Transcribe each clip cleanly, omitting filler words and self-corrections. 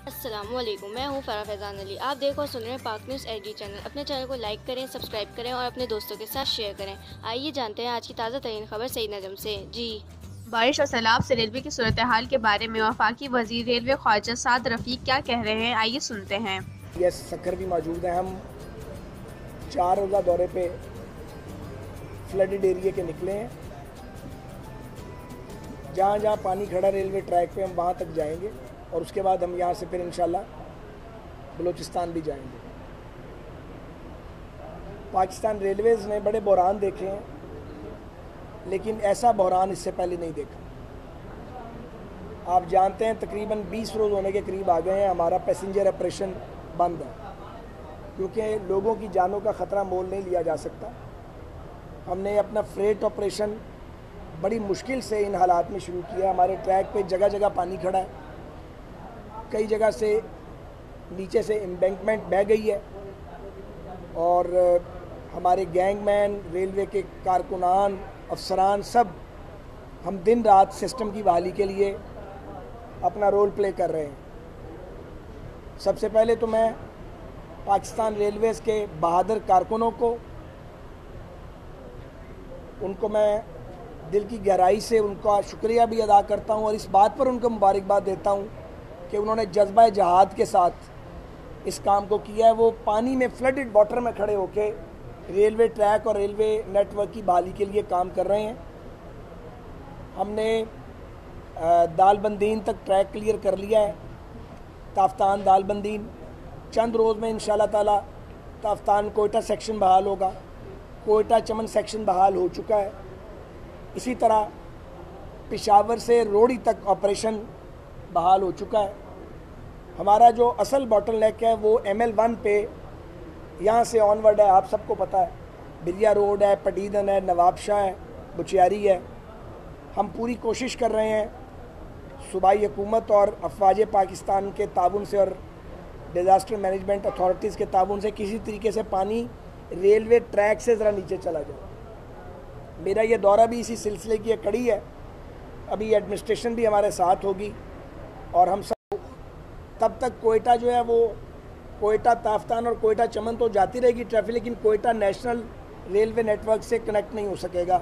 अस्सलामुअलैकुम, मैं हूँ फ़राह फैज़ान अली। आप देख और सुन रहे हैं पाक न्यूज़ एडी चैनल। अपने चैनल को लाइक करें, सब्सक्राइब करें और अपने दोस्तों के साथ शेयर करें। आइए जानते हैं आज की ताज़ा तरीन खबर सईद नजम से। जी, बारिश और सैलाब से रेलवे की सूरत हाल के बारे में वफाकी वजीर रेलवे ख्वाजा साद रफ़ीक क्या कह रहे हैं, आइए सुनते हैं। यस सक्कर भी मौजूद हैं। हम 4 रोज़ा दौरे पे फ्लडेड एरिया के निकले हैं। जहाँ जहाँ पानी खड़ा रेलवे ट्रैक पे हम वहाँ तक जाएंगे और उसके बाद हम यहाँ से फिर इंशाल्लाह बलूचिस्तान भी जाएंगे। पाकिस्तान रेलवेज़ ने बड़े बहरान देखे हैं, लेकिन ऐसा बहरान इससे पहले नहीं देखा। आप जानते हैं तकरीबन 20 रोज़ होने के करीब आ गए हैं, हमारा पैसेंजर ऑपरेशन बंद है क्योंकि लोगों की जानों का ख़तरा मोल नहीं लिया जा सकता। हमने अपना फ्रेट ऑपरेशन बड़ी मुश्किल से इन हालात में शुरू किया। हमारे ट्रैक पे जगह जगह पानी खड़ा है, कई जगह से नीचे से एम्बैंकमेंट बह गई है और हमारे गैंगमैन, रेलवे के कारकुनान, अफसरान सब हम दिन रात सिस्टम की बहाली के लिए अपना रोल प्ले कर रहे हैं। सबसे पहले तो मैं पाकिस्तान रेलवेज़ के बहादुर कारकुनों को, उनको मैं दिल की गहराई से उनका शुक्रिया भी अदा करता हूं और इस बात पर उनको मुबारकबाद देता हूं कि उन्होंने जज्बा जहाद के साथ इस काम को किया है। वो पानी में फ्लडेड वाटर में खड़े होकर रेलवे ट्रैक और रेलवे नेटवर्क की बहाली के लिए काम कर रहे हैं। हमने दालबंदीन तक ट्रैक क्लियर कर लिया है। ताफ्तान दालबंदीन चंद रोज़ में इंशाल्लाह ताला ताफ्तान कोयटा सेक्शन बहाल होगा। कोयटा चमन सेक्शन बहाल हो चुका है। इसी तरह पेशावर से रोड़ी तक ऑपरेशन बहाल हो चुका है। हमारा जो असल बॉटलनेक है वो ML1 पे यहाँ से ऑनवर्ड है। आप सबको पता है, बिरिया रोड है, पटीदन है, नवाबशाह है, बुचियारी है। हम पूरी कोशिश कर रहे हैं सूबाई हुकूमत और अफवाज पाकिस्तान के ताउन से और डिज़ास्टर मैनेजमेंट अथॉरिटीज़ के ताउन से किसी तरीके से पानी रेलवे ट्रैक से ज़रा नीचे चला जाए। मेरा ये दौरा भी इसी सिलसिले की एक कड़ी है। अभी एडमिनिस्ट्रेशन भी हमारे साथ होगी और हम सब तब तक कोयटा जो है वो कोयटा ताफ्तान और कोयटा चमन तो जाती रहेगी ट्रैफिक, लेकिन कोयटा नेशनल रेलवे नेटवर्क से कनेक्ट नहीं हो सकेगा।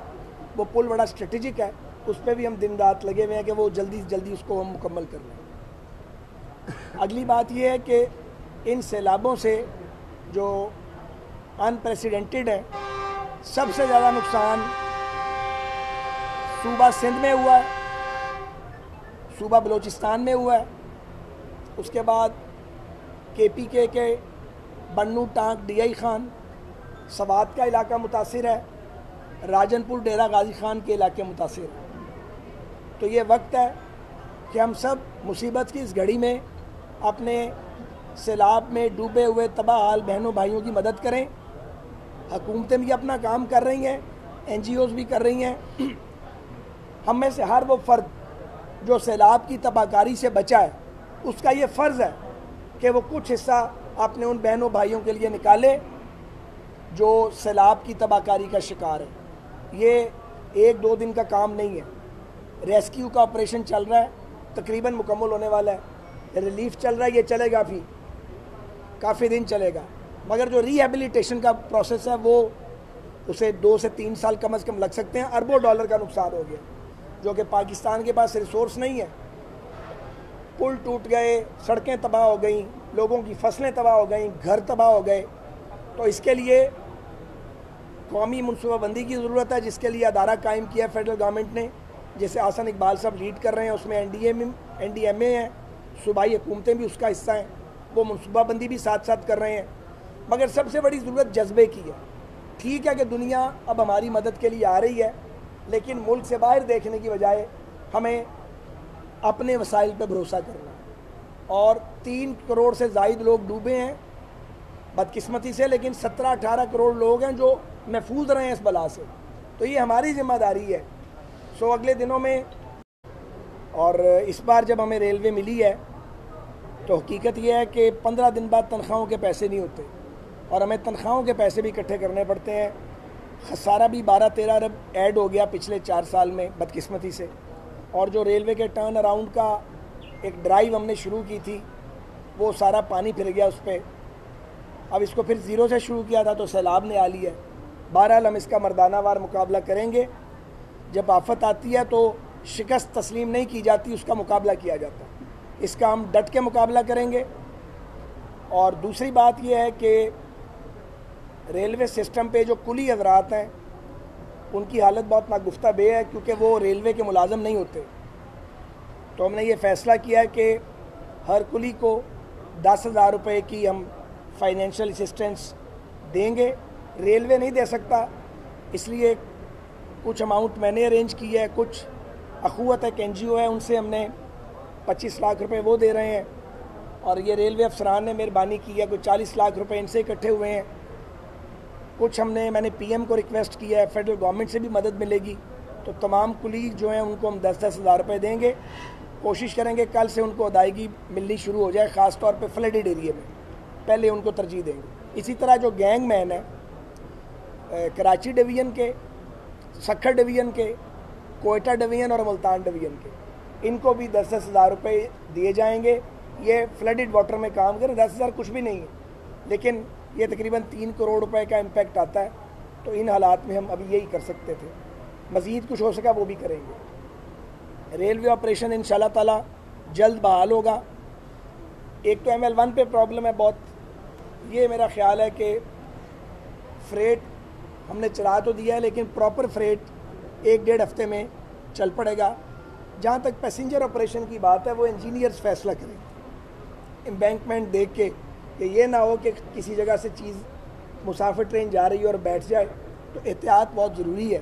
वो पुल बड़ा स्ट्रेटेजिक है, उस पर भी हम दिन रात लगे हुए हैं कि वो जल्दी से जल्दी उसको हम मुकम्मल कर लें। अगली बात यह है कि इन सैलाबों से जो अनप्रेसिडेंटेड है, सबसे ज़्यादा नुकसान सूबा सिंध में हुआ है, सूबा बलूचिस्तान में हुआ है। उसके बाद KPK के बन्नू टांक DI खान सवात का इलाका मुतासिर है, राजनपुर डेरा गाजी खान के इलाके मुतासिर है। तो ये वक्त है कि हम सब मुसीबत की इस घड़ी में अपने सैलाब में डूबे हुए तबाह हाल बहनों भाइयों की मदद करें। हुकूमतें भी अपना काम कर रही हैं, NGOs भी कर रही हैं। हम में से हर वो फ़र्द जो सैलाब की तबाहकारी से बचा है, उसका ये फ़र्ज़ है कि वो कुछ हिस्सा अपने उन बहनों भाइयों के लिए निकाले जो सैलाब की तबाहकारी का शिकार है। ये 1-2 दिन का काम नहीं है। रेस्क्यू का ऑपरेशन चल रहा है, तकरीबन मुकम्मल होने वाला है। रिलीफ चल रहा है, ये चलेगा भी काफ़ी दिन चलेगा। मगर जो रिहेबिलिटेशन का प्रोसेस है वो उसे 2 से 3 साल कम से कम लग सकते हैं। अरबों डॉलर का नुकसान हो गया, जो कि पाकिस्तान के पास रिसोर्स नहीं है। पुल टूट गए, सड़कें तबाह हो गई, लोगों की फसलें तबाह हो गई, घर तबाह हो गए। तो इसके लिए कौमी मनसूबाबंदी की ज़रूरत है, जिसके लिए अदारा कायम किया फेडरल गवर्नमेंट ने, जिसे आसन इकबाल साहब लीड कर रहे हैं। उसमें NDMA है, सूबाई हुकूमतें भी उसका हिस्सा हैं। वो मनसूबाबंदी भी साथ साथ कर रहे हैं। मगर सबसे बड़ी ज़रूरत जज्बे की है। ठीक है कि दुनिया अब हमारी मदद के लिए आ रही है, लेकिन मुल्क से बाहर देखने की बजाय हमें अपने वसाइल पर भरोसा करना है। और 3 करोड़ से ज़ायद लोग डूबे हैं बदकिस्मती से, लेकिन 17-18 करोड़ लोग हैं जो महफूज रहे हैं इस बला से। तो ये हमारी ज़िम्मेदारी है। सो अगले दिनों में, और इस बार जब हमें रेलवे मिली है तो हकीकत यह है कि 15 दिन बाद तनख्वाहों के पैसे नहीं होते और हमें तनख्वाहों के पैसे भी इकट्ठे करने पड़ते हैं। खसारा भी 12-13 अरब ऐड हो गया पिछले 4 साल में बदकिस्मती से। और जो रेलवे के टर्न अराउंड का एक ड्राइव हमने शुरू की थी वो सारा पानी फिर गया उस पर। अब इसको फिर ज़ीरो से शुरू किया था तो सैलाब ने आ लिया। बहरहाल हम इसका मर्दानावार मुकाबला करेंगे। जब आफत आती है तो शिकस्त तस्लीम नहीं की जाती, उसका मुकाबला किया जाता है। इसका हम डट के मुकाबला करेंगे। और दूसरी बात यह है कि रेलवे सिस्टम पे जो कुली हज़रात हैं उनकी हालत बहुत नागुफ्ता बे है, क्योंकि वो रेलवे के मुलाजम नहीं होते। तो हमने ये फ़ैसला किया है कि हर कुली को 10,000 रुपये की हम फाइनेंशियल असिस्टेंस देंगे। रेलवे नहीं दे सकता, इसलिए कुछ अमाउंट मैंने अरेंज की है, कुछ अखुवत एक NGO है उनसे हमने 25 लाख रुपए वो दे रहे हैं, और ये रेलवे अफसरान ने मेहरबानी की है, कुछ 40 लाख रुपए इनसे इकट्ठे हुए हैं। कुछ मैंने PM को रिक्वेस्ट किया है, फेडरल गवर्नमेंट से भी मदद मिलेगी। तो तमाम कुली जो हैं उनको हम 10-10 हज़ार रुपये देंगे। कोशिश करेंगे कल से उनको अदायगी मिलनी शुरू हो जाए, ख़ास तौर पे फ्लडेड एरिया में पहले उनको तरजीह देंगे। इसी तरह जो गैंग मैन है कराची डिवीज़न के, सक्खर डिवीज़न के, कोयटा डिवीज़न और मुल्तान डिवीज़न के, इनको भी 10-10 हज़ार रुपये दिए जाएंगे। ये फ्लडेड वाटर में काम करें। 10 हज़ार कुछ भी नहीं है, लेकिन ये तकरीबन 3 करोड़ रुपए का इम्पैक्ट आता है। तो इन हालात में हम अभी यही कर सकते थे। मज़ीद कुछ हो सका वो भी करेंगे। रेलवे ऑपरेशन इंशाल्लाह ताला जल्द बहाल होगा। एक तो ML1 पे प्रॉब्लम है बहुत। ये मेरा ख्याल है कि फ्रेट हमने चला तो दिया है, लेकिन प्रॉपर फ्रेट 1-1.5 हफ्ते में चल पड़ेगा। जहाँ तक पैसेंजर ऑपरेशन की बात है वो इंजीनियर्स फैसला करें, एम्बैंकमेंट देख के, कि ये ना हो कि किसी जगह से चीज़ मुसाफिर ट्रेन जा रही है और बैठ जाए। तो एहतियात बहुत ज़रूरी है।